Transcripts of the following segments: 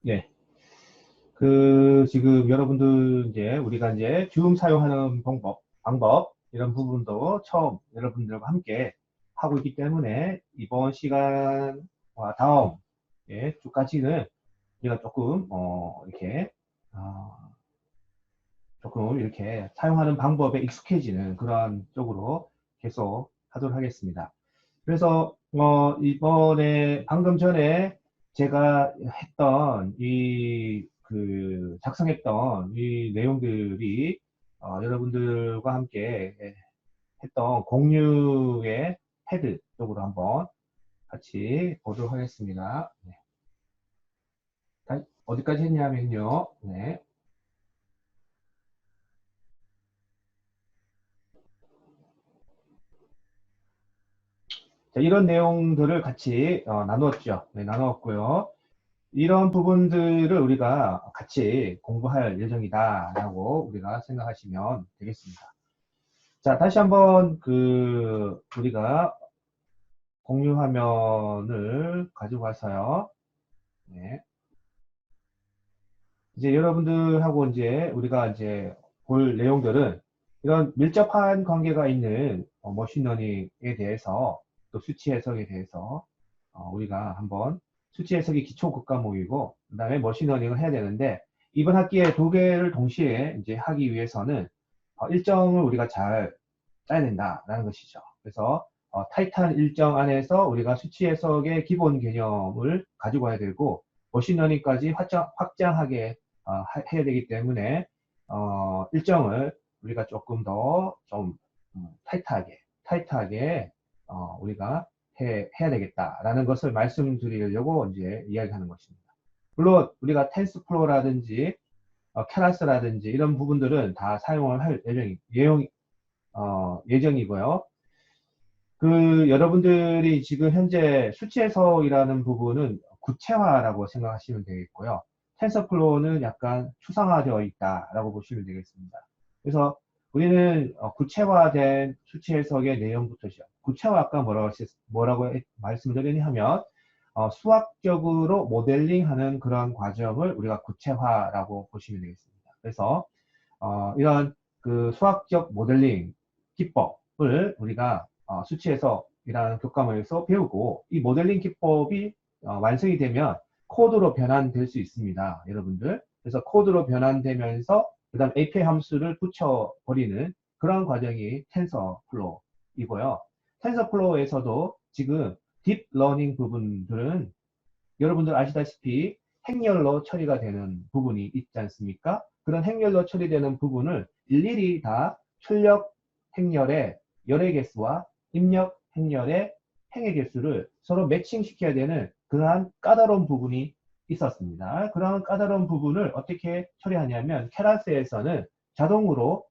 네. 지금 여러분들 우리가 줌 사용하는 방법, 이런 부분도 처음 여러분들과 함께 하고 있기 때문에 이번 시간과 다음 주까지는 우리가 어, 조금 이렇게 사용하는 방법에 익숙해지는 그런 쪽으로 계속 하도록 하겠습니다. 그래서 이번에 방금 전에 제가 했던 작성했던 이 내용들이 여러분들과 함께 했던 공유의 헤드 쪽으로 한번 같이 보도록 하겠습니다. 네. 어디까지 했냐면요. 네. 자, 이런 내용들을 같이 나누었죠. 네, 나누었고요. 이런 부분들을 우리가 같이 공부할 예정이다라고 우리가 생각하시면 되겠습니다. 자, 다시 한번 우리가 공유 화면을 가지고 와서요. 네. 이제 여러분들하고 우리가 볼 내용들은 이런 밀접한 관계가 있는 머신러닝에 대해서 또 수치 해석에 대해서 우리가 한번 수치 해석이 기초 국가목이고 그 다음에 머신러닝을 해야 되는데 이번 학기에 두 개를 동시에 이제 하기 위해서는 일정을 우리가 잘 짜야 된다라는 것이죠. 그래서 타이탄 일정 안에서 우리가 수치 해석의 기본 개념을 가지고 와야 되고 머신러닝까지 확장하게 해야 되기 때문에 일정을 우리가 조금 더 좀 타이트하게 우리가 해야 되겠다라는 것을 말씀드리려고 이제 이야기하는 것입니다. 물론 우리가 텐스플로라든지 캐라스라든지 이런 부분들은 다 사용을 할 예정이고요. 여러분들이 지금 현재 수치 해석이라는 부분은 구체화라고 생각하시면 되겠고요. 텐서플로우는 약간 추상화되어 있다라고 보시면 되겠습니다. 그래서 우리는 구체화된 수치 해석의 내용부터 시작. 구체화 아까 뭐라고 말씀드렸냐 하면 수학적으로 모델링하는 그런 과정을 우리가 구체화라고 보시면 되겠습니다. 그래서 이런 수학적 모델링 기법을 우리가 수치 해석이라는 교과목에서 배우고 이 모델링 기법이 완성이 되면 코드로 변환될 수 있습니다. 여러분들. 그래서 코드로 변환되면서 그 다음 API 함수를 붙여버리는 그런 과정이 텐서플로우이고요. 텐서플로우에서도 지금 딥러닝 부분들은 여러분들 아시다시피 행렬로 처리가 되는 부분이 있지 않습니까? 그런 행렬로 처리되는 부분을 일일이 다 출력 행렬의 열의 개수와 입력 행렬의 행의 개수를 서로 매칭시켜야 되는 그러한 까다로운 부분이 있었습니다. 그러한 까다로운 부분을 어떻게 처리하냐면 캐라스에서는 자동으로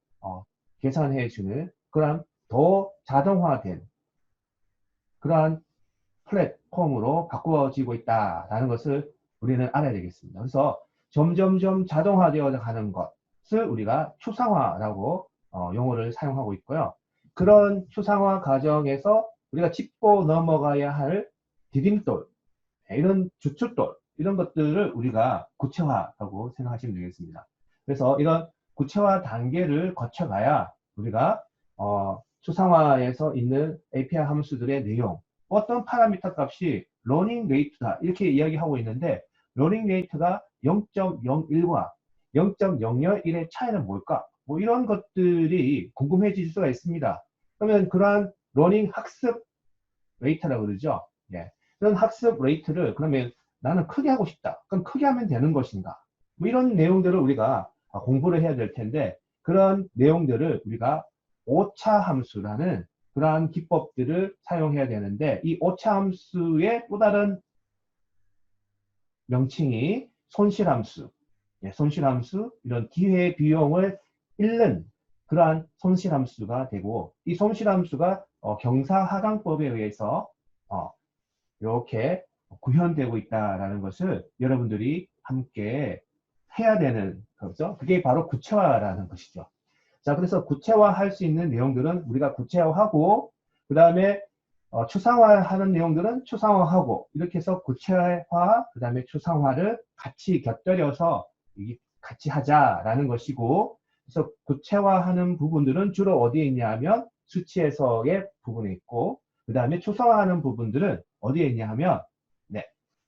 계산해주는 그러한 더 자동화된 그러한 플랫폼으로 바꾸어지고 있다라는 것을 우리는 알아야 되겠습니다. 그래서 점점점 자동화되어 가는 것을 우리가 추상화라고 용어를 사용하고 있고요. 그런 추상화 과정에서 우리가 짚고 넘어가야 할 디딤돌, 이런 주춧돌, 이런 것들을 우리가 구체화라고 생각하시면 되겠습니다. 그래서 이런 구체화 단계를 거쳐가야 우리가 추상화에서 있는 API 함수들의 내용, 어떤 파라미터 값이 러닝 레이트다 이렇게 이야기하고 있는데 러닝 레이트가 0.01과 0.001의 차이는 뭘까? 뭐 이런 것들이 궁금해질 수가 있습니다. 그러면 그러한 러닝 학습 레이트라고 그러죠. 예. 그런 학습 레이트를 그러면 나는 크게 하고 싶다. 그럼 크게 하면 되는 것인가? 뭐 이런 내용들을 우리가 공부를 해야 될 텐데 그런 내용들을 우리가 오차 함수라는 그러한 기법들을 사용해야 되는데 이 오차 함수의 또 다른 명칭이 손실함수, 손실함수 이런 기회 비용을 잃는 그러한 손실함수가 되고 이 손실함수가 경사하강법에 의해서 이렇게 구현되고 있다라는 것을 여러분들이 함께 해야 되는 거죠. 그게 바로 구체화라는 것이죠. 자, 그래서 구체화할 수 있는 내용들은 우리가 구체화하고 그 다음에 추상화하는 내용들은 추상화하고 이렇게 해서 구체화, 그 다음에 추상화를 같이 곁들여서 같이 하자라는 것이고, 그래서 구체화하는 부분들은 주로 어디에 있냐 하면 수치에서의 부분에 있고, 그 다음에 추상화하는 부분들은 어디에 있냐 하면 네,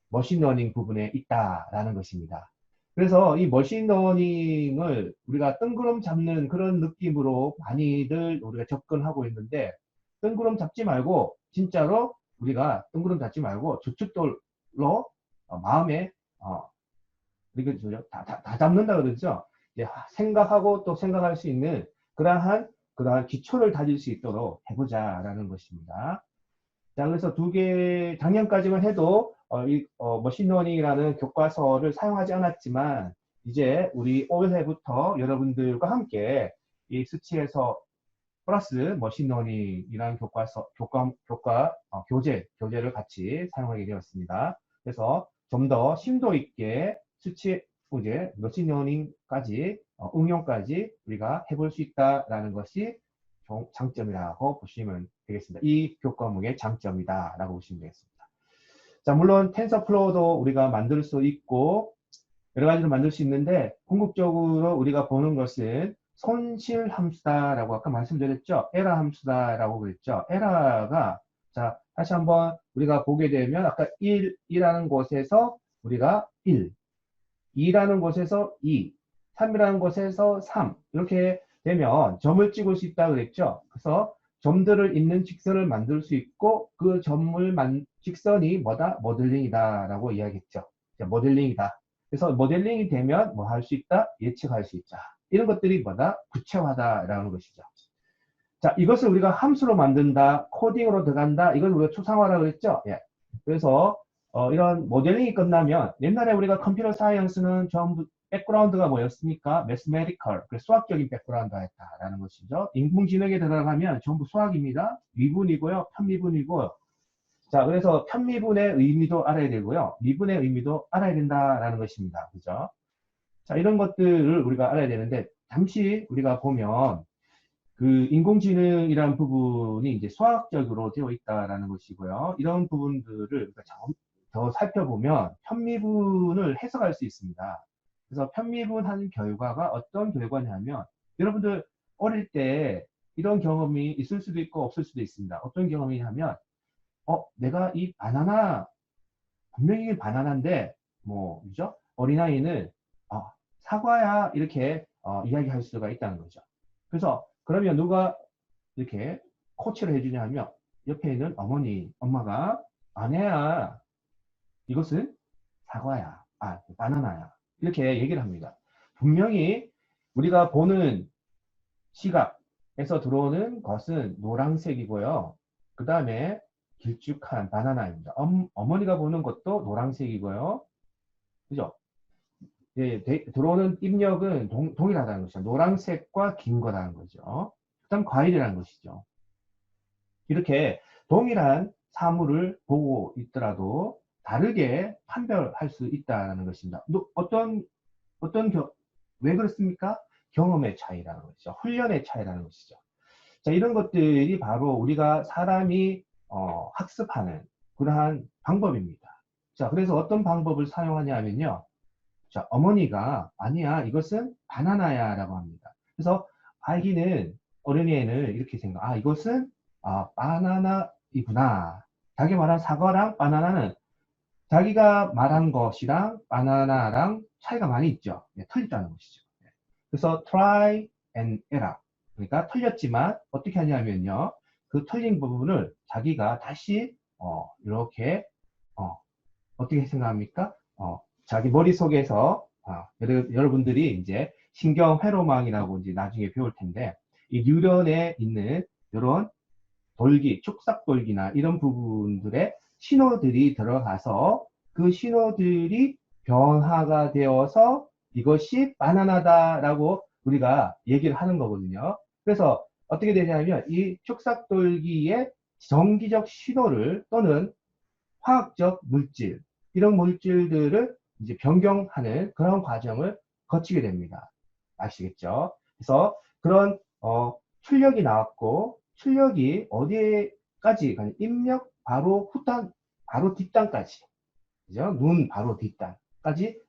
머신러닝 부분에 있다라는 것입니다. 그래서 이 머신러닝을 우리가 뜬구름 잡는 그런 느낌으로 많이들 우리가 접근하고 있는데, 뜬구름 잡지 말고 진짜로 우리가 뜬구름 잡지 말고 주춧돌로 마음에 이거 다 잡는다 그러죠. 이제 생각하고 또 생각할 수 있는 그러한 기초를 다질 수 있도록 해보자라는 것입니다. 자, 그래서 두 개, 작년까지만 해도, 머신러닝이라는 교과서를 사용하지 않았지만, 이제 우리 올해부터 여러분들과 함께 이 수치에서 플러스 머신러닝이라는 교재를 같이 사용하게 되었습니다. 그래서 좀 더 심도 있게 수치, 이제 머신러닝까지, 응용까지 우리가 해볼 수 있다라는 것이 장점이라고 보시면 되겠습니다. 이 교과목의 장점이다라고 보시면 되겠습니다. 자, 물론 텐서플로우도 우리가 만들 수 있고 여러 가지로 만들 수 있는데 궁극적으로 우리가 보는 것은 손실 함수다라고 아까 말씀드렸죠. 에러 함수다라고 그랬죠. 에러가 자, 다시 한번 우리가 보게 되면 아까 1이라는 곳에서 우리가 1, 2라는 곳에서 2, 3이라는 곳에서 3 이렇게 되면 점을 찍을 수 있다 그랬죠. 그래서 점들을 있는 직선을 만들 수 있고 그 직선이 뭐다? 모델링이다 라고 이야기했죠. 모델링이다. 그래서 모델링이 되면 뭐 할 수 있다? 예측할 수 있다. 이런 것들이 뭐다? 구체화다라는 것이죠. 자, 이것을 우리가 함수로 만든다, 코딩으로 들어간다, 이걸 우리가 추상화라고 그랬죠. 예. 그래서 이런 모델링이 끝나면 옛날에 우리가 컴퓨터 사이언스는 전부 백그라운드가 뭐였습니까? 매스메디컬, 수학적인 백그라운드였다라는 것이죠. 인공지능에 들어가면 전부 수학입니다. 미분이고요, 편미분이고요. 자, 그래서 편미분의 의미도 알아야 되고요, 미분의 의미도 알아야 된다라는 것입니다. 그죠? 자, 이런 것들을 우리가 알아야 되는데 잠시 우리가 보면 그 인공지능이라는 부분이 이제 수학적으로 되어 있다라는 것이고요. 이런 부분들을 더 살펴보면 편미분을 해석할 수 있습니다. 그래서 편미분한 결과가 어떤 결과냐면 여러분들 어릴 때 이런 경험이 있을 수도 있고 없을 수도 있습니다. 어떤 경험이냐면 내가 이 바나나 분명히 바나나인데 그죠? 어린아이는 사과야 이렇게 이야기할 수가 있다는 거죠. 그래서 그러면 누가 이렇게 코치를 해주냐 하면 옆에 있는 엄마가 아내야 이것은 사과야, 바나나야 이렇게 얘기를 합니다. 분명히 우리가 보는 시각에서 들어오는 것은 노란색이고요. 그 다음에 길쭉한 바나나입니다. 어머니가 보는 것도 노란색이고요. 그죠? 예, 들어오는 입력은 동일하다는 것이죠. 노란색과 긴 거라는 거죠. 그 다음 과일이라는 것이죠. 이렇게 동일한 사물을 보고 있더라도 다르게 판별할 수 있다는 것입니다. 왜 그렇습니까? 경험의 차이라는 것이죠. 훈련의 차이라는 것이죠. 자, 이런 것들이 바로 우리가 사람이 학습하는 그러한 방법입니다. 자, 그래서 어떤 방법을 사용하냐 하면요. 자, 어머니가 아니야, 이것은 바나나야 라고 합니다. 그래서 어린이는 이렇게 이것은 바나나이구나. 자기 말한 사과랑 바나나는 자기가 말한 것이랑 바나나랑 차이가 많이 있죠. 네, 틀렸다는 것이죠. 네. 그래서 try and error. 그러니까 틀렸지만 어떻게 하냐면요. 그 틀린 부분을 자기가 다시 이렇게 어떻게 생각합니까? 자기 머릿속에서 여러분들이 이제 신경회로망이라고 이제 나중에 배울 텐데 이 뉴런에 있는 이런 축삭돌기나 이런 부분들의 신호들이 들어가서 그 신호들이 변화가 되어서 이것이 바나나다라고 우리가 얘기를 하는 거거든요. 그래서 어떻게 되냐면 이 축삭돌기의 정기적 신호를 또는 화학적 물질, 이런 물질들을 이제 변경하는 그런 과정을 거치게 됩니다. 아시겠죠? 그래서 그런 출력이 나왔고 출력이 어디에 입력 바로 후단, 바로 뒷단까지. 그죠? 눈 바로 뒷단까지.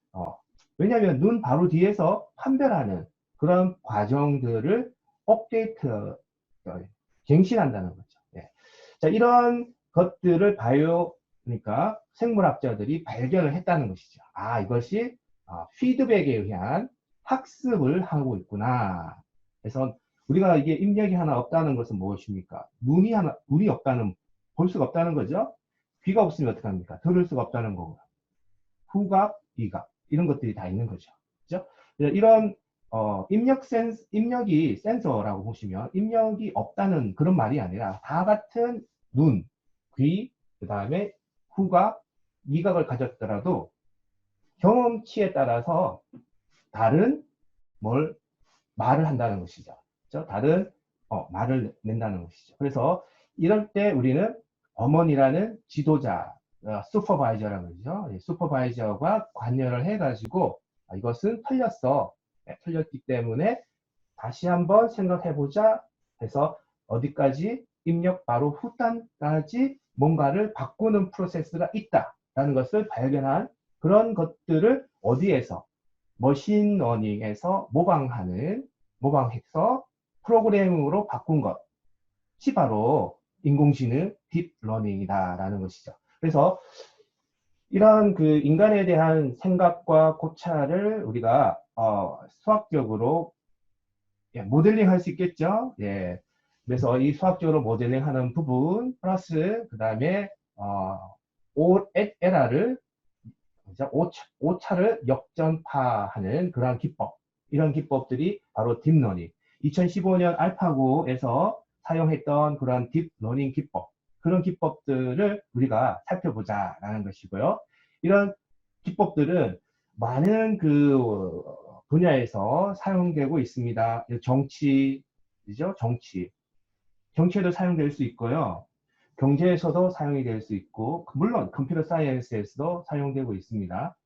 왜냐하면 눈 바로 뒤에서 판별하는 그런 과정들을 업데이트, 갱신한다는 거죠. 예. 자, 이런 것들을 그러니까 생물학자들이 발견을 했다는 것이죠. 아, 이것이 피드백에 의한 학습을 하고 있구나. 그래서 우리가 이게 입력이 하나 없다는 것은 무엇입니까? 눈이 없다는, 볼 수가 없다는 거죠. 귀가 없으면 어떡합니까? 들을 수가 없다는 거고. 후각, 이각, 이런 것들이 다 있는 거죠. 그죠? 이런, 입력이 센서라고 보시면, 입력이 없다는 그런 말이 아니라, 다 같은 눈, 귀, 그 다음에 후각, 미각을 가졌더라도, 경험치에 따라서 다른 말을 한다는 것이죠. 그죠? 다른, 말을 낸다는 것이죠. 그래서 이럴 때 우리는 어머니라는 지도자, 슈퍼바이저라고 그러죠. 슈퍼바이저가 관여를 해가지고 이것은 틀렸어. 틀렸기 때문에 다시 한번 생각해보자 해서 어디까지 입력 바로 후단까지 뭔가를 바꾸는 프로세스가 있다라는 것을 발견한 그런 것들을 어디에서 머신러닝에서 모방해서 프로그램으로 바꾼 것이 바로 인공지능 딥러닝이다라는 것이죠. 그래서 이러한 그 인간에 대한 생각과 고찰을 우리가 수학적으로 모델링 할 수 있겠죠. 예. 그래서 이 수학적으로 모델링 하는 부분 플러스 그 다음에 에라를 오차를 역전파하는 그러한 기법, 이런 기법들이 바로 딥러닝, 2015년 알파고에서 사용했던 그런 딥러닝 기법, 그런 기법들을 우리가 살펴보자라는 것이고요. 이런 기법들은 많은 그 분야에서 사용되고 있습니다. 정치죠, 정치에도 사용될 수 있고요. 경제에서도 사용이 될 수 있고, 물론 컴퓨터 사이언스에서도 사용되고 있습니다.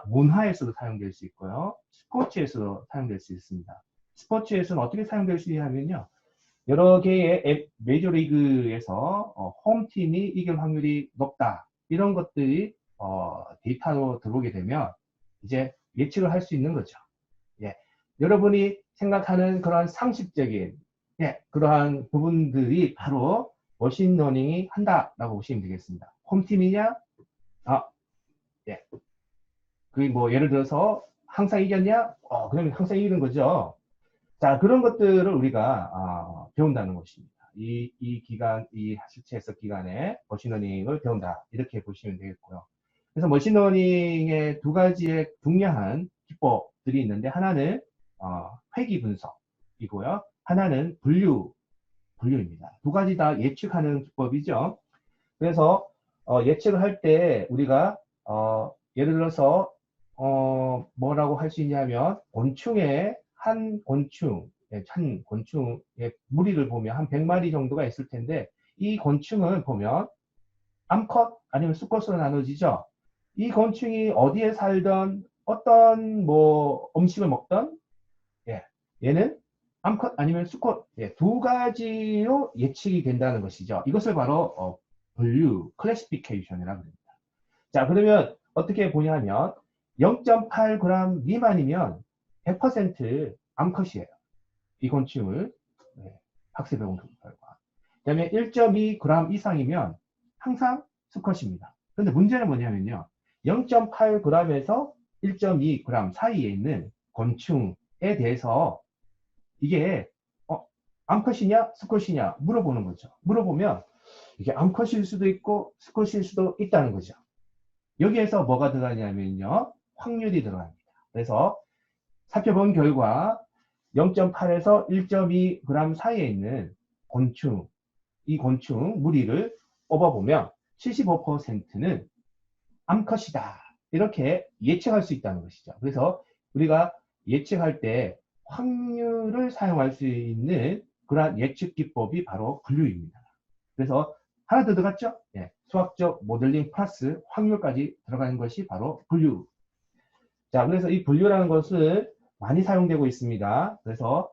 문화에서도 사용될 수 있고요. 스포츠에서도 사용될 수 있습니다. 스포츠에서는 어떻게 사용될 수 있냐면요. 여러 개의 메이저리그에서 홈팀이 이길 확률이 높다. 이런 것들이 데이터로 들어오게 되면 이제 예측을 할 수 있는 거죠. 예. 여러분이 생각하는 그러한 상식적인 그러한 부분들이 바로 머신러닝이 한다라고 보시면 되겠습니다. 홈팀이냐? 예. 그게 뭐 예를 들어서 항상 이겼냐? 그러면 항상 이기는 거죠. 자, 그런 것들을 우리가 배운다는 것입니다. 이 기간, 이 실체 해석 기간에 머신러닝을 배운다. 이렇게 보시면 되겠고요. 그래서 머신러닝의 두 가지의 중요한 기법들이 있는데 하나는 회귀 분석이고요. 하나는 분류입니다. 두 가지 다 예측하는 기법이죠. 그래서 예측을 할 때 우리가 예를 들어서 뭐라고 할 수 있냐면 한 곤충의 무리를 보면 한 100마리 정도가 있을 텐데 이 곤충을 보면 암컷 아니면 수컷으로 나눠지죠. 이 곤충이 어디에 살던 어떤 뭐 음식을 먹던 얘는 암컷 아니면 수컷 두 가지로 예측이 된다는 것이죠. 이것을 바로 분류 클래시피케이션이라고 합니다. 자, 그러면 어떻게 보냐면 0.8g 미만이면 100% 암컷이에요. 이 곤충을 학습해 본 결과. 그 다음에 1.2g 이상이면 항상 수컷입니다. 그런데 문제는 뭐냐면요. 0.8g에서 1.2g 사이에 있는 곤충에 대해서 이게 암컷이냐 수컷이냐 물어보는 거죠. 물어보면 이게 암컷일 수도 있고 수컷일 수도 있다는 거죠. 여기에서 뭐가 들어가냐면요. 확률이 들어갑니다. 그래서 살펴본 결과 0.8에서 1.2g 사이에 있는 이 곤충 무리를 뽑아보면 75%는 암컷이다. 이렇게 예측할 수 있다는 것이죠. 그래서 우리가 예측할 때 확률을 사용할 수 있는 그러한 예측 기법이 바로 분류입니다. 그래서 하나 더 들어갔죠? 수학적 모델링 플러스 확률까지 들어가는 것이 바로 분류. 자, 그래서 이 분류라는 것은 많이 사용되고 있습니다. 그래서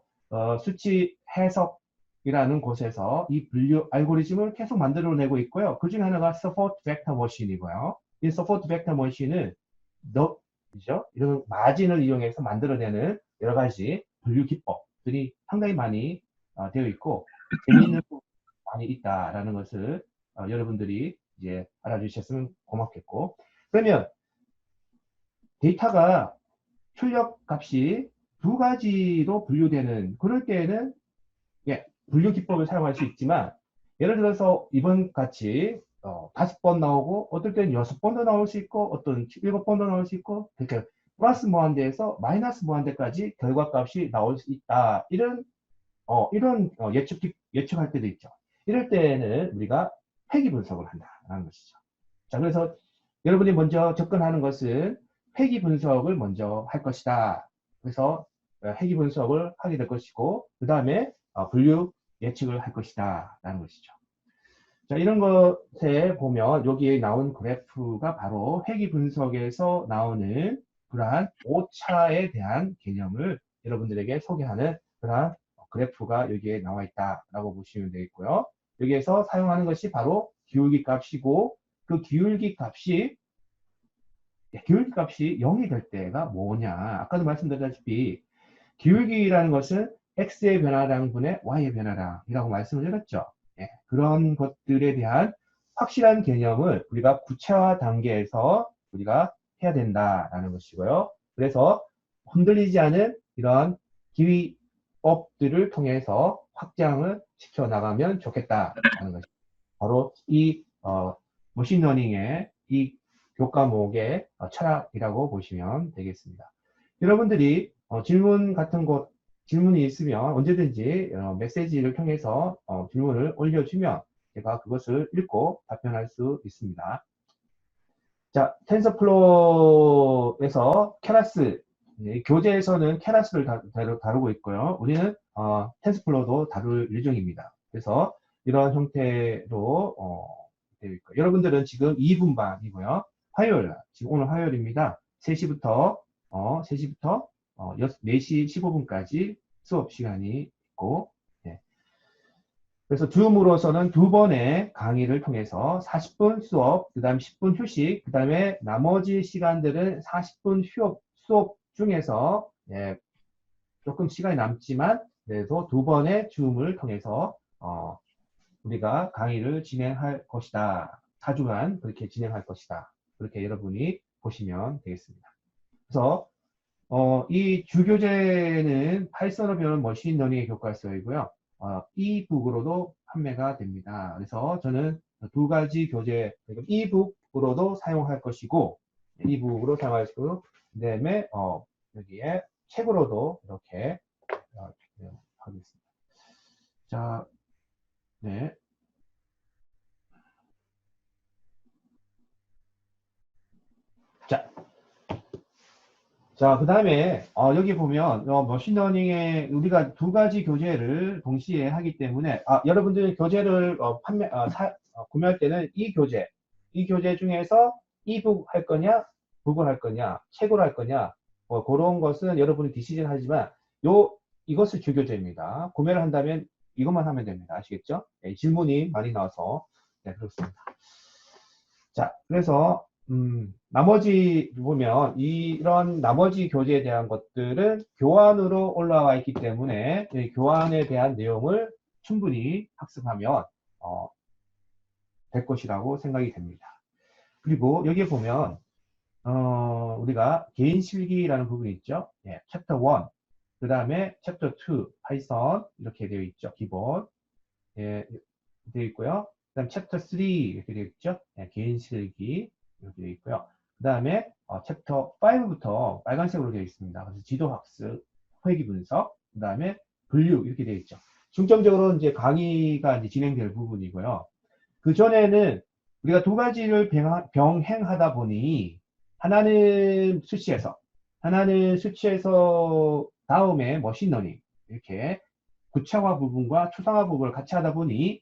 수치 해석 이라는 곳에서 이 분류 알고리즘을 계속 만들어내고 있고요. 그 중에 하나가 서포트 벡터 머신이고요. 이 서포트 벡터 머신은 그죠? 이런 마진을 이용해서 만들어내는 여러 가지 분류 기법들이 상당히 많이 되어 있고 재미있는 부분이 많이 있다라는 것을 여러분들이 이제 알아주셨으면 고맙겠고, 그러면 데이터가 출력 값이 두 가지로 분류되는 그럴 때에는 예, 분류 기법을 사용할 수 있지만, 예를 들어서 이번 같이 5번 나오고 어떨 때는 6번도 나올 수 있고 어떤 7번도 나올 수 있고, 그렇게 플러스 무한대에서 마이너스 무한대까지 결과값이 나올 수 있다. 예측할 때도 있죠. 이럴 때는 우리가 회귀 분석을 한다는 것이죠. 자, 그래서 여러분이 먼저 접근하는 것은 회귀 분석을 먼저 할 것이다. 그래서 회귀 분석을 하게 될 것이고, 그 다음에 분류 예측을 할 것이다. 라는 것이죠. 자, 이런 것에 보면 여기에 나온 그래프가 바로 회귀 분석에서 나오는 그러한 오차에 대한 개념을 여러분들에게 소개하는 그러한 그래프가 여기에 나와 있다라고 보시면 되겠고요. 여기에서 사용하는 것이 바로 기울기 값이고, 그 기울기 값이 0이 될 때가 뭐냐. 아까도 말씀드렸다시피 기울기라는 것은 x의 변화량분의 y의 변화량이라고 말씀을 드렸죠. 예, 그런 것들에 대한 확실한 개념을 우리가 구체화 단계에서 우리가 해야 된다라는 것이고요. 그래서 흔들리지 않은 이런 기위법들을 통해서 확장을 시켜 나가면 좋겠다라는 것이 바로 이 머신러닝의 이 교과목의 철학이라고 보시면 되겠습니다. 여러분들이 질문 같은 것, 질문이 있으면 언제든지 메시지를 통해서 질문을 올려주면 제가 그것을 읽고 답변할 수 있습니다. 자, 텐서플로우에서 케라스, 교재에서는 케라스를 다루고 있고요. 우리는 텐서플로우도 다룰 예정입니다. 그래서 이런 형태로 되어 있고, 여러분들은 지금 2분반이고요. 화요일, 지금 오늘 화요일입니다. 3시부터 4시 15분까지 수업 시간이 있고, 네. 그래서 줌으로서는 두 번의 강의를 통해서 40분 수업, 그 다음 10분 휴식, 그 다음에 나머지 시간들은 40분 수업 중에서 조금 시간이 남지만 그래도 두 번의 줌을 통해서 우리가 강의를 진행할 것이다. 4주간 그렇게 진행할 것이다. 그렇게 여러분이 보시면 되겠습니다. 그래서 이 주교재는 파이썬으로 배우는 머신러닝의 교과서이고요. 이북으로도 판매가 됩니다. 그래서 저는 두 가지 교재, 이북으로도 사용할 것이고, 이북으로 사용할 것이고, 그 다음에 여기에 책으로도 이렇게 하겠습니다. 자, 네. 자, 그 다음에 여기 보면 머신러닝에 우리가 두 가지 교재를 동시에 하기 때문에 여러분들 교재를 구매할 때는 이 교재 중에서 이북 할 거냐, 북을 할 거냐, 책으로 할 거냐, 그런 것은 여러분이 디시전 하지만 이것을 주교재입니다. 구매를 한다면 이것만 하면 됩니다. 아시겠죠? 네, 질문이 많이 나와서 네, 그렇습니다. 자, 그래서 나머지 보면 이런 나머지 교재에 대한 것들은 교환으로 올라와 있기 때문에 교환에 대한 내용을 충분히 학습하면 될 것이라고 생각이 됩니다. 그리고 여기에 보면 우리가 개인 실기라는 부분이 있죠. 예, 챕터 1, 그 다음에 챕터 2, 파이썬 이렇게 되어 있죠. 기본 되어 있고요. 그 다음 챕터 3 이렇게 되어 있죠. 예, 개인 실기 이렇게 되어 있고요. 그 다음에 챕터 5부터 빨간색으로 되어 있습니다. 그래서 지도학습, 회귀 분석, 그 다음에 분류 이렇게 되어 있죠. 중점적으로 이제 강의가 이제 진행될 부분이고요. 그 전에는 우리가 두 가지를 병행하다 보니 하나는 수치에서 다음에 머신러닝 이렇게 구체화 부분과 추상화 부분을 같이 하다 보니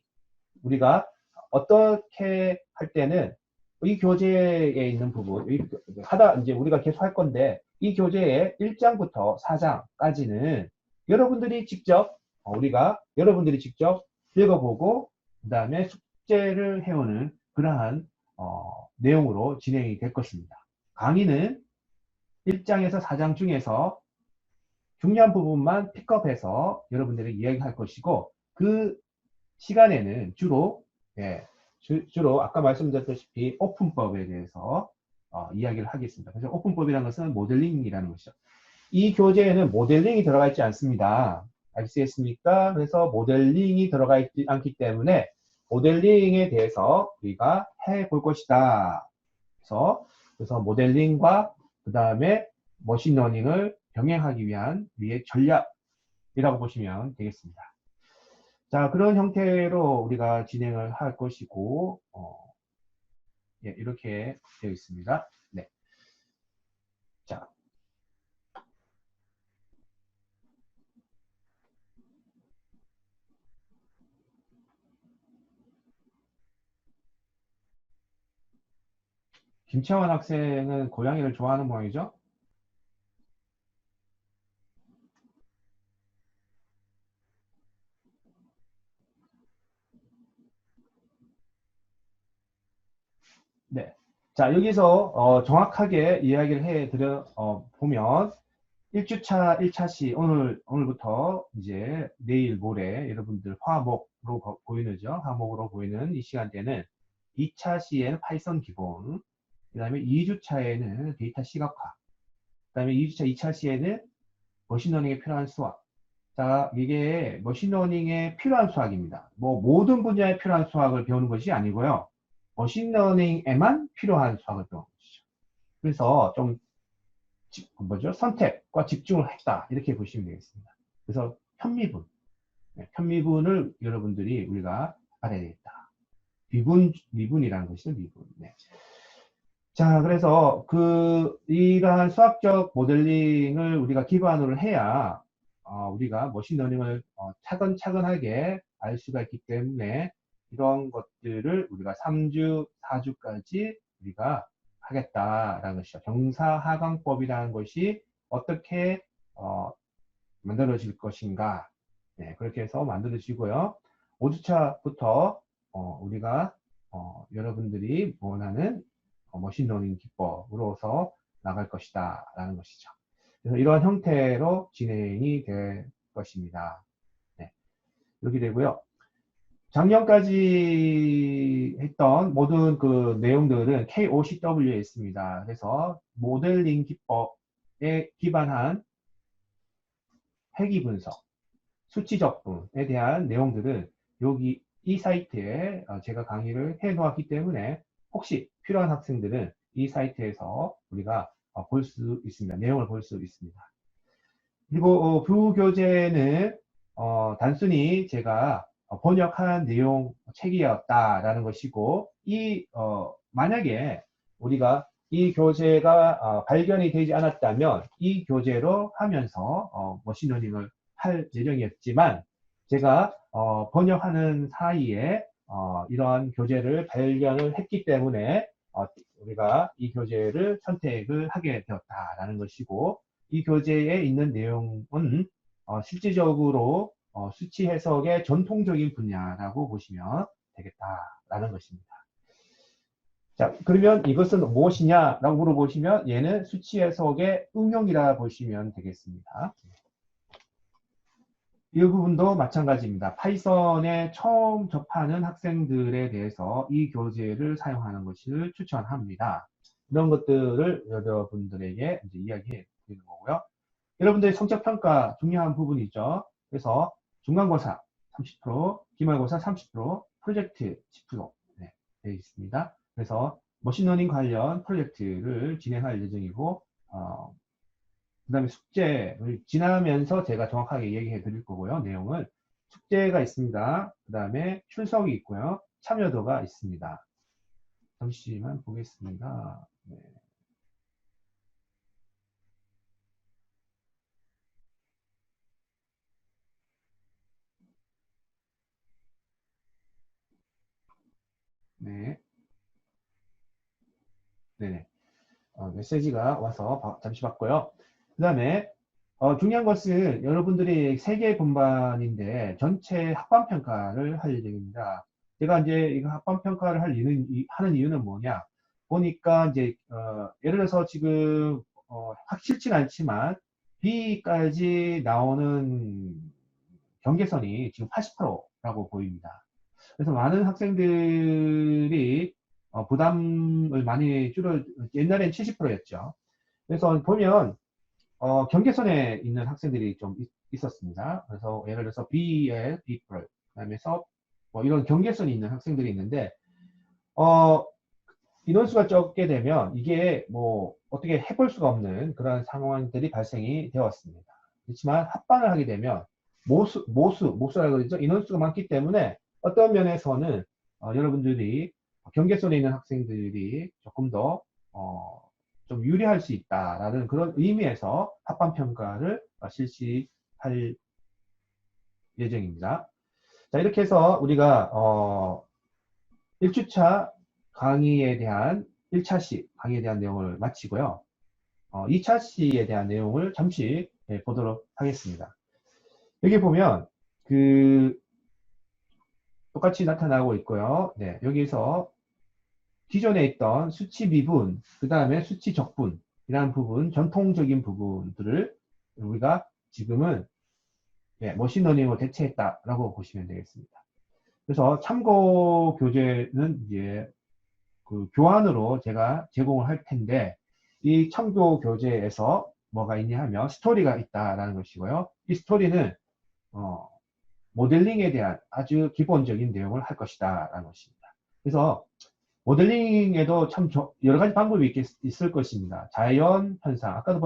우리가 어떻게 할 때는 이 교재에 있는 부분 이제 우리가 계속 할 건데 이 교재의 1장부터 4장까지는 여러분들이 직접 우리가 여러분들이 직접 읽어보고 그 다음에 숙제를 해오는 그러한 내용으로 진행이 될 것입니다. 강의는 1장에서 4장 중에서 중요한 부분만 픽업해서 여러분들에게 이야기할 것이고 그 시간에는 주로 주로 아까 말씀드렸다시피 오픈법에 대해서 이야기를 하겠습니다. 그래서 오픈법이라는 것은 모델링이라는 것이죠. 이 교재에는 모델링이 들어가 있지 않습니다. 아시겠습니까? 그래서 모델링이 들어가 있지 않기 때문에 모델링에 대해서 우리가 해볼 것이다. 그래서 모델링과 그 다음에 머신러닝을 병행하기 위한 우리의 전략이라고 보시면 되겠습니다. 자, 그런 형태로 우리가 진행을 할 것이고, 이렇게 되어 있습니다. 네. 자. 김채원 학생은 고양이를 좋아하는 모양이죠? 네. 자, 여기서 정확하게 이야기를 해드려 보면 1주차 1차시 오늘부터 이제 내일 모레 여러분들 화목으로 보이는죠. 화목으로 보이는 이 시간대는 2차 시에는 파이썬 기본, 그 다음에 2주차에는 데이터 시각화, 그 다음에 2주차 2차 시에는 머신러닝에 필요한 수학. 자, 이게 머신러닝에 필요한 수학입니다. 뭐 모든 분야에 필요한 수학을 배우는 것이 아니고요. 머신러닝에만 필요한 수학을 배우는 것이죠. 그래서 좀 선택과 집중을 했다 이렇게 보시면 되겠습니다. 그래서 편미분을 여러분들이 우리가 알아야 되겠다. 미분이라는 것이죠. 미분. 네. 자, 그래서 이러한 수학적 모델링을 우리가 기반으로 해야 우리가 머신러닝을 차근차근하게 알 수가 있기 때문에 이런 것들을 우리가 3주, 4주까지 우리가 하겠다라는 것이죠. 경사하강법이라는 것이 어떻게 만들어질 것인가. 네, 그렇게 해서 만들어지고요. 5주차부터 우리가 여러분들이 원하는 머신러닝 기법으로서 나갈 것이다 라는 것이죠. 그래서 이러한 형태로 진행이 될 것입니다. 네, 이렇게 되고요. 작년까지 했던 모든 그 내용들은 KOCW에 있습니다. 그래서 모델링 기법에 기반한 회귀 분석, 수치 적분에 대한 내용들은 여기 이 사이트에 제가 강의를 해 놓았기 때문에 혹시 필요한 학생들은 이 사이트에서 우리가 볼 수 있습니다. 내용을 볼 수 있습니다. 그리고 부교재는 단순히 제가 번역한 내용 책이었다라는 것이고 만약에 우리가 이 교재가 발견이 되지 않았다면 이 교재로 하면서 머신러닝을 할 예정이었지만 제가 번역하는 사이에 이러한 교재를 발견을 했기 때문에 우리가 이 교재를 선택을 하게 되었다라는 것이고 이 교재에 있는 내용은 실질적으로 수치 해석의 전통적인 분야라고 보시면 되겠다라는 것입니다. 자, 그러면 이것은 무엇이냐라고 물어보시면 얘는 수치 해석의 응용이라 보시면 되겠습니다. 이 부분도 마찬가지입니다. 파이썬에 처음 접하는 학생들에 대해서 이 교재를 사용하는 것을 추천합니다. 이런 것들을 여러분들에게 이제 이야기해 드리는 거고요. 여러분들의 성적평가 중요한 부분이죠. 그래서 중간고사 30%, 기말고사 30%, 프로젝트 10% 네, 되어 있습니다. 그래서 머신러닝 관련 프로젝트를 진행할 예정이고 그 다음에 숙제를 지나면서 제가 정확하게 얘기해 드릴 거고요. 내용을 숙제가 있습니다. 그 다음에 출석이 있고요. 참여도가 있습니다. 잠시만 보겠습니다. 네. 네. 네네. 메시지가 와서 잠시 봤고요. 그 다음에 중요한 것은 여러분들이 세 개 분반인데 전체 합반 평가를 할 예정입니다. 제가 이제 이거 합반 평가를 하는 이유는 뭐냐? 보니까 이제 예를 들어서 지금 확실치는 않지만 B까지 나오는 경계선이 지금 80%라고 보입니다. 그래서 많은 학생들이 부담을 많이 옛날엔 70%였죠. 그래서 보면 경계선에 있는 학생들이 좀 있었습니다. 그래서 예를 들어서 B에 B+, 그다음에 뭐 이런 경계선이 있는 학생들이 있는데 어, 인원수가 적게 되면 이게 뭐 어떻게 해볼 수가 없는 그런 상황들이 발생이 되었습니다. 그렇지만 합반을 하게 되면 모수라고 그러죠. 인원수가 많기 때문에 어떤 면에서는 여러분들이 경계선에 있는 학생들이 조금 더 좀 유리할 수 있다라는 그런 의미에서 합반 평가를 실시할 예정입니다. 자, 이렇게 해서 우리가 1주차 강의에 대한 1차 시 강의에 대한 내용을 마치고요. 2차 시에 대한 내용을 잠시 보도록 하겠습니다. 여기 보면 그 똑같이 나타나고 있고요. 네, 여기서 기존에 있던 수치 미분, 그 다음에 수치 적분이라는 부분, 전통적인 부분들을 우리가 지금은 머신러닝으로 대체했다라고 보시면 되겠습니다. 그래서 참고 교재는 이제 그 교환으로 제가 제공을 할 텐데 이 참고 교재에서 뭐가 있냐 하면 스토리가 있다라는 것이고요. 이 스토리는 모델링에 대한 아주 기본적인 내용을 할 것이다 라는 것입니다. 그래서 모델링에도 참 여러 가지 방법이 있을 것입니다. 자연 현상, 아까도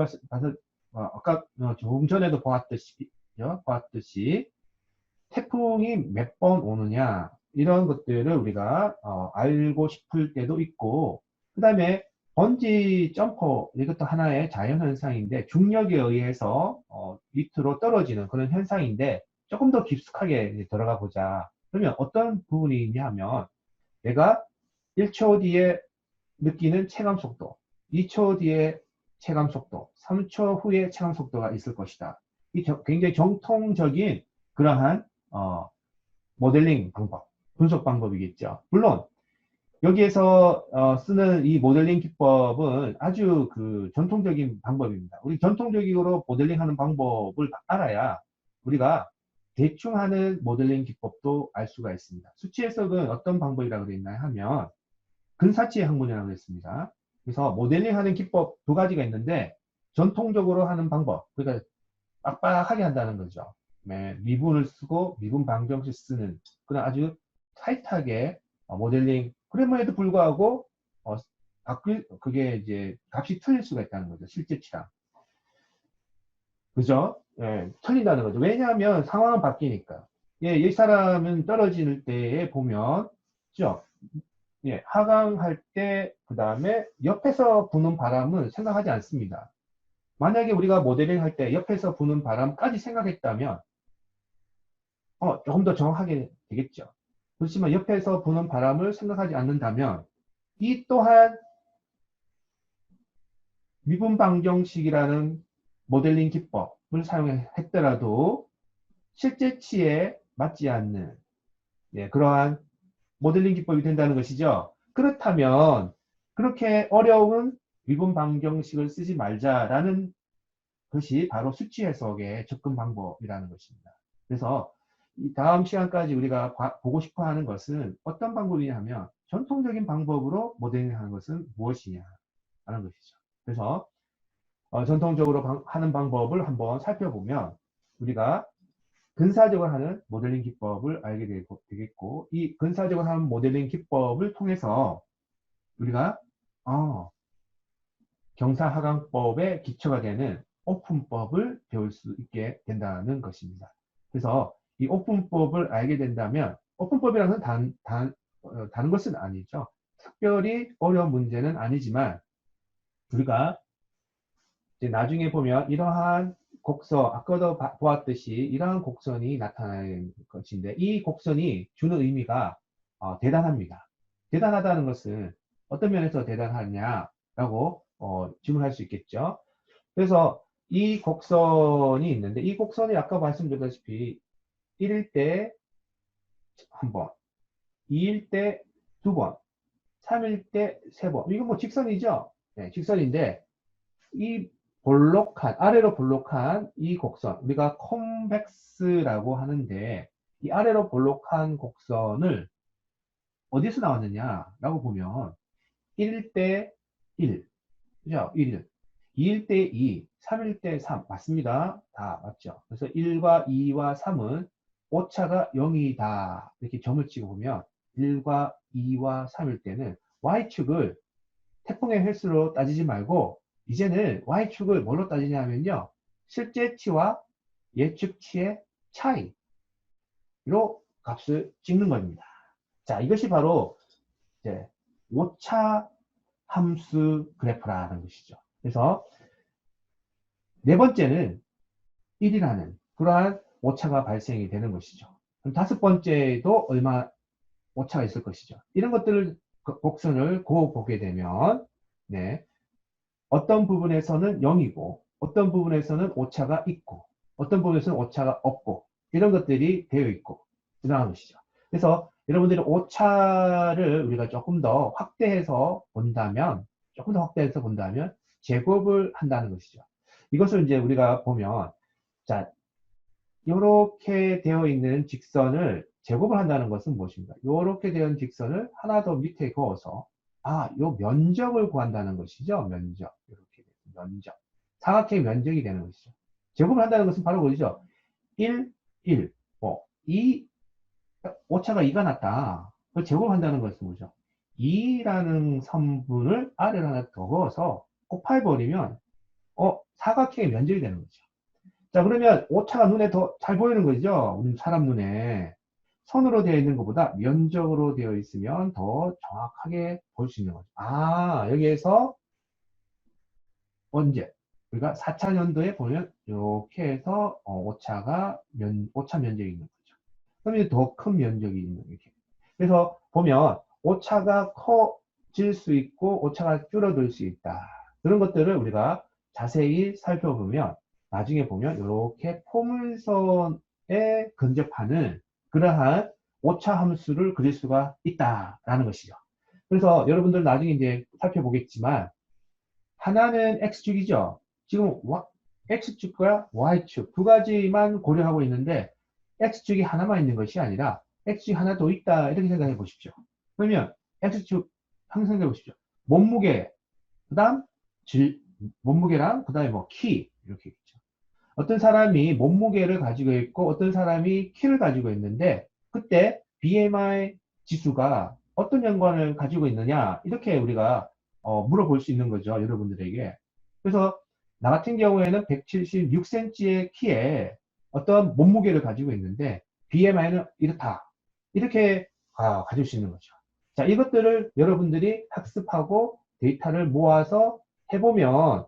아까 조금 전에도 보았듯이 태풍이 몇 번 오느냐 이런 것들을 우리가 알고 싶을 때도 있고 그 다음에 번지 점퍼 이것도 하나의 자연현상인데 중력에 의해서 밑으로 떨어지는 그런 현상인데 조금 더 깊숙하게 들어가 보자. 그러면 어떤 부분이 있냐 하면 내가 1초 뒤에 느끼는 체감 속도, 2초 뒤에 체감 속도, 3초 후에 체감 속도가 있을 것이다. 이 굉장히 정통적인 그러한 모델링 방법, 분석 방법이겠죠. 물론 여기에서 쓰는 이 모델링 기법은 아주 그 전통적인 방법입니다. 우리 전통적으로 모델링하는 방법을 알아야 우리가 대충 하는 모델링 기법도 알 수가 있습니다. 수치 해석은 어떤 방법이라고 되어 있나요 하면 근사치의 학문이라고 했습니다. 그래서 모델링하는 기법 두 가지가 있는데 전통적으로 하는 방법, 그러니까 빡빡하게 한다는 거죠. 미분을 쓰고 미분 방정식 쓰는 그런 아주 타이트하게 모델링 그럼에도 불구하고 그게 이제 값이 틀릴 수가 있다는 거죠. 실제치랑. 그죠? 예, 틀린다는 거죠. 왜냐하면 상황은 바뀌니까. 예, 이 사람은 떨어질 때에 보면, 그죠? 예, 하강할 때, 그 다음에 옆에서 부는 바람은 생각하지 않습니다. 만약에 우리가 모델링 할 때 옆에서 부는 바람까지 생각했다면, 조금 더 정확하게 되겠죠. 그렇지만 옆에서 부는 바람을 생각하지 않는다면, 이 또한 미분 방정식이라는 모델링 기법을 사용했더라도 실제치에 맞지 않는 그러한 모델링 기법이 된다는 것이죠. 그렇다면 그렇게 어려운 미분 방정식을 쓰지 말자라는 것이 바로 수치 해석의 접근 방법이라는 것입니다. 그래서 이 다음 시간까지 우리가 보고 싶어 하는 것은 어떤 방법이냐 하면 전통적인 방법으로 모델링 하는 것은 무엇이냐 하는 것이죠. 그래서 전통적으로 하는 방법을 한번 살펴보면 우리가 근사적으로 하는 모델링 기법을 알게 되겠고 이 근사적으로 하는 모델링 기법을 통해서 우리가 경사하강법의 기초가 되는 오픈법을 배울 수 있게 된다는 것입니다. 그래서 이 오픈법을 알게 된다면 오픈법이라는 다른 것은 아니죠. 특별히 어려운 문제는 아니지만 우리가 이제 나중에 보면 이러한 곡선, 아까도 보았듯이 이러한 곡선이 나타나는 것인데 이 곡선이 주는 의미가 대단합니다. 대단하다는 것은 어떤 면에서 대단하냐라고 질문할 수 있겠죠. 그래서 이 곡선이 있는데 이 곡선이 아까 말씀드렸다시피 1일 때 한 번, 2일 때 두 번, 3일 때 세 번. 이거 뭐 직선이죠? 네, 직선인데 이 볼록한 아래로 볼록한 이 곡선 우리가 콤벡스라고 하는데 이 아래로 볼록한 곡선을 어디서 나왔느냐라고 보면 1일 때 1, 그죠? 1일, 2일 때 2, 3일 때 3 맞습니다. 다 맞죠? 그래서 1과 2와 3은 오차가 0이다 이렇게 점을 찍어 보면 1과 2와 3일 때는 y축을 태풍의 횟수로 따지지 말고 이제는 y축을 뭘로 따지냐면요 실제 치와 예측 치의 차이로 값을 찍는 겁니다. 자, 이것이 바로 이제 오차 함수 그래프라는 것이죠. 그래서 네 번째는 1이라는 그러한 오차가 발생이 되는 것이죠. 그럼 다섯 번째도 얼마 오차가 있을 것이죠. 이런 것들을 곡선을 그어보게 되면 네, 어떤 부분에서는 0이고 어떤 부분에서는 오차가 있고 어떤 부분에서는 오차가 없고 이런 것들이 되어 있고 이러한 것이죠. 그래서 여러분들이 오차를 우리가 조금 더 확대해서 본다면 제곱을 한다는 것이죠. 이것을 이제 우리가 보면 자 이렇게 되어 있는 직선을 제곱을 한다는 것은 무엇입니까? 이렇게 되어 직선을 하나 더 밑에 그어서 요 면적을 구한다는 것이죠. 면적. 이렇게 면적. 사각형의 면적이 되는 것이죠. 제곱을 한다는 것은 바로 그거죠. 1, 1, 2, 오차가 2가 났다. 그걸 제곱한다는 것은 뭐죠? 2라는 선분을 아래로 하나 더 그어서 곱해버리면 사각형의 면적이 되는 거죠. 자, 그러면 오차가 눈에 더 잘 보이는 거죠? 우리 사람 눈에. 선으로 되어 있는 것보다 면적으로 되어 있으면 더 정확하게 볼 수 있는 거죠. 여기에서 언제? 우리가 4차년도에 보면 이렇게 해서 오차 면적이 있는 거죠. 그러면 더 큰 면적이 있는 이렇게. 그래서 보면 오차가 커질 수 있고 오차가 줄어들 수 있다. 그런 것들을 우리가 자세히 살펴보면 나중에 보면 이렇게 포물선에 근접하는 그러한 오차 함수를 그릴 수가 있다라는 것이죠. 그래서 여러분들 나중에 이제 살펴보겠지만 하나는 x축이죠. 지금 x축과 y축 두 가지만 고려하고 있는데 x축이 하나만 있는 것이 아니라 x축이 하나 더 있다 이렇게 생각해 보십시오. 그러면 x축 상상해 보십시오. 몸무게 그 다음 몸무게랑 그 다음에 뭐 키 이렇게 있죠. 어떤 사람이 몸무게를 가지고 있고 어떤 사람이 키를 가지고 있는데 그때 BMI 지수가 어떤 연관을 가지고 있느냐 이렇게 우리가 물어볼 수 있는 거죠. 여러분들에게. 그래서 나 같은 경우에는 176cm의 키에 어떤 몸무게를 가지고 있는데 BMI는 이렇다. 이렇게 가질 수 있는 거죠. 자, 이것들을 여러분들이 학습하고 데이터를 모아서 해보면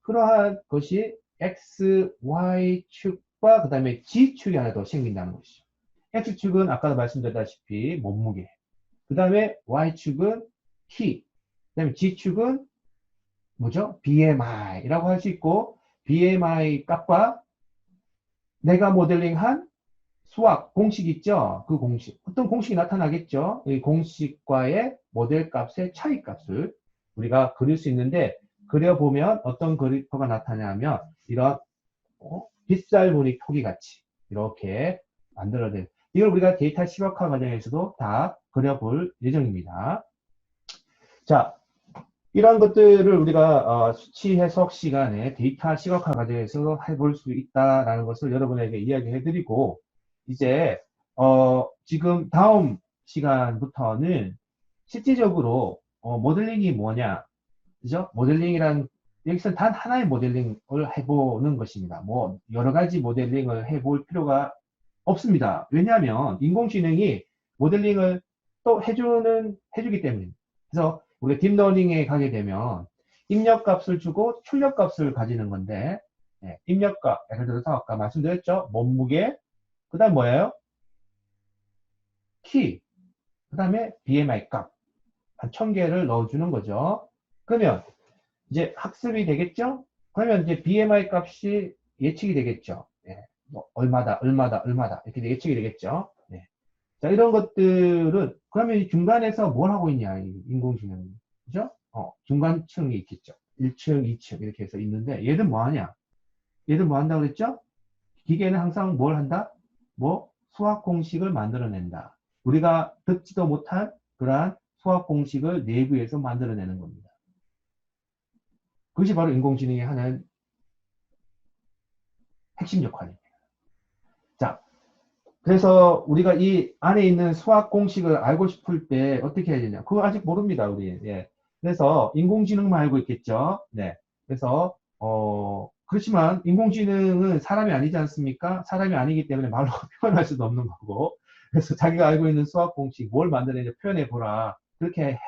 그러한 것이 X, Y축과 그 다음에 G축이 하나 더 생긴다는 것이죠. X축은 아까도 말씀드렸다시피 몸무게, 그 다음에 Y축은 키, 그 다음에 G축은 뭐죠? BMI라고 할 수 있고 BMI 값과 내가 모델링한 수학 공식 있죠? 그 공식. 어떤 공식이 나타나겠죠? 이 공식과의 모델 값의 차이 값을 우리가 그릴 수 있는데 그려보면 어떤 그래프가 나타나냐면 이런 빗살무늬 표기 같이 이렇게 만들어낸 이걸 우리가 데이터 시각화 과정에서도 다 그려볼 예정입니다. 자, 이러한 것들을 우리가 수치 해석 시간에 데이터 시각화 과정에서 해볼 수 있다라는 것을 여러분에게 이야기해 드리고 이제 지금 다음 시간부터는 실질적으로 모델링이 뭐냐 그죠? 모델링이란 여기서 단 하나의 모델링을 해보는 것입니다. 뭐 여러 가지 모델링을 해볼 필요가 없습니다. 왜냐하면 인공지능이 모델링을 또 해주기 때문입니다. 그래서 우리가 딥러닝에 가게 되면 입력값을 주고 출력값을 가지는 건데 입력값 예를 들어서 아까 말씀드렸죠. 몸무게 그 다음 뭐예요? 키 그 다음에 BMI 값 한 1000개를 넣어주는 거죠. 그러면 이제 학습이 되겠죠? 그러면 이제 BMI 값이 예측이 되겠죠. 예, 뭐 얼마다 이렇게 예측이 되겠죠. 네. 자, 이런 것들은 그러면 이 중간에서 뭘 하고 있냐, 이 인공지능이. 그죠? 중간층이 있겠죠. 1층, 2층 이렇게 해서 있는데 얘들 뭐 하냐? 얘들 뭐 한다고 그랬죠? 기계는 항상 뭘 한다? 뭐 수학 공식을 만들어낸다. 우리가 듣지도 못한 그러한 수학 공식을 내부에서 만들어내는 겁니다. 그것이 바로 인공지능이 하는 핵심 역할입니다. 자, 그래서 우리가 이 안에 있는 수학 공식을 알고 싶을 때 어떻게 해야 되냐? 그거 아직 모릅니다, 우리. 예. 그래서 인공지능만 알고 있겠죠. 네. 그래서 그렇지만 인공지능은 사람이 아니지 않습니까? 사람이 아니기 때문에 말로 표현할 수도 없는 거고. 그래서 자기가 알고 있는 수학 공식 뭘 만드는지 표현해 보라. 그렇게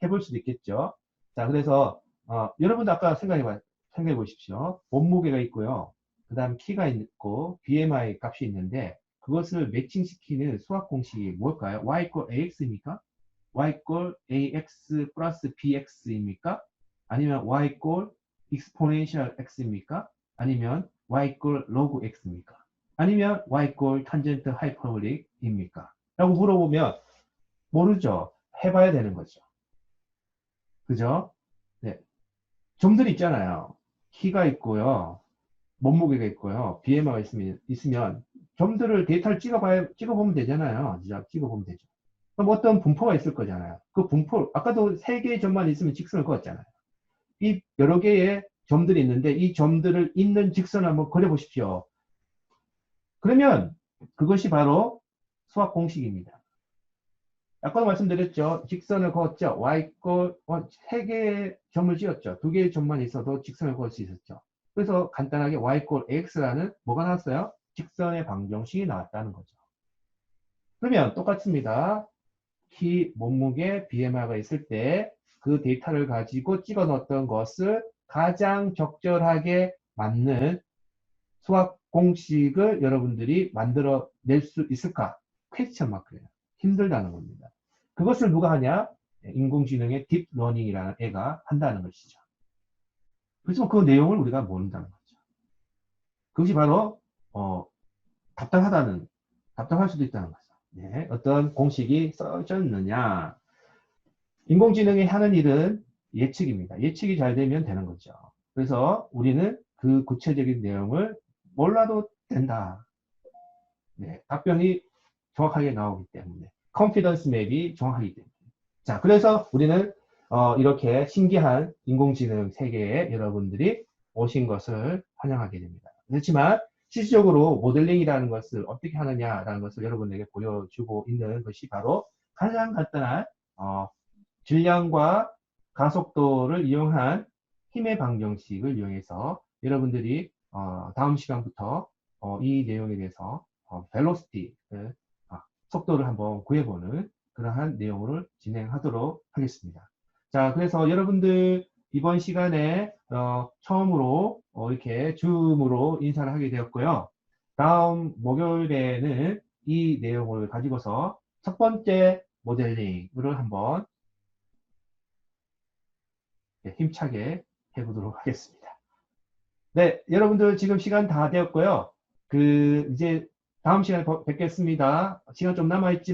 해볼 수도 있겠죠. 자, 그래서 여러분도 아까 생각해 보십시오. 몸무게가 있고요. 그다음 키가 있고 BMI 값이 있는데 그것을 매칭시키는 수학 공식이 뭘까요? y equal ax입니까? y equal ax 플러스 bx입니까? 아니면 y equal exponential x입니까? 아니면 y equal log x입니까? 아니면 y equal tangent hyperbolic입니까? 라고 물어보면 모르죠. 해봐야 되는 거죠. 그죠? 네. 점들이 있잖아요. 키가 있고요. 몸무게가 있고요. BMI가 있으면 점들을 데이터를 찍어보면 되잖아요. 진짜 찍어보면 되죠. 그럼 어떤 분포가 있을 거잖아요. 그 분포, 아까도 세 개의 점만 있으면 직선을 그었잖아요. 이 여러 개의 점들이 있는데 이 점들을 있는 직선을 한번 그려보십시오. 그러면 그것이 바로 수학 공식입니다. 아까도 말씀드렸죠. 직선을 그었죠. 세 개의 점을 지었죠. 두 개의 점만 있어도 직선을 그을 수 있었죠. 그래서 간단하게 y x라는 뭐가 나왔어요? 직선의 방정식이 나왔다는 거죠. 그러면 똑같습니다. 키, 몸무게, BMI가 있을 때 그 데이터를 가지고 찍어 넣었던 것을 가장 적절하게 맞는 수학 공식을 여러분들이 만들어 낼 수 있을까? 퀘스천 마크예요. 힘들다는 겁니다. 그것을 누가 하냐? 인공지능의 딥러닝이라는 애가 한다는 것이죠. 그렇지만 그 내용을 우리가 모른다는 거죠. 그것이 바로 답답할 수도 있다는 거죠. 네, 어떤 공식이 써져 있느냐. 인공지능이 하는 일은 예측입니다. 예측이 잘 되면 되는 거죠. 그래서 우리는 그 구체적인 내용을 몰라도 된다. 네, 답변이 정확하게 나오기 때문에. 컨피던스 맵이 정확하기 때문에. 자, 그래서 우리는 이렇게 신기한 인공지능 세계에 여러분들이 오신 것을 환영하게 됩니다. 그렇지만 실질적으로 모델링이라는 것을 어떻게 하느냐라는 것을 여러분에게 보여주고 있는 것이 바로 가장 간단한 질량과 가속도를 이용한 힘의 방정식을 이용해서 여러분들이 다음 시간부터 이 내용에 대해서 velocity, 속도를 한번 구해보는 그러한 내용을 진행하도록 하겠습니다. 자, 그래서 여러분들 이번 시간에 처음으로 이렇게 줌으로 인사를 하게 되었고요. 다음 목요일에는 이 내용을 가지고서 첫 번째 모델링을 한번 힘차게 해보도록 하겠습니다. 네, 여러분들 지금 시간 다 되었고요. 이제 다음 시간에 뵙겠습니다. 시간 좀 남아있지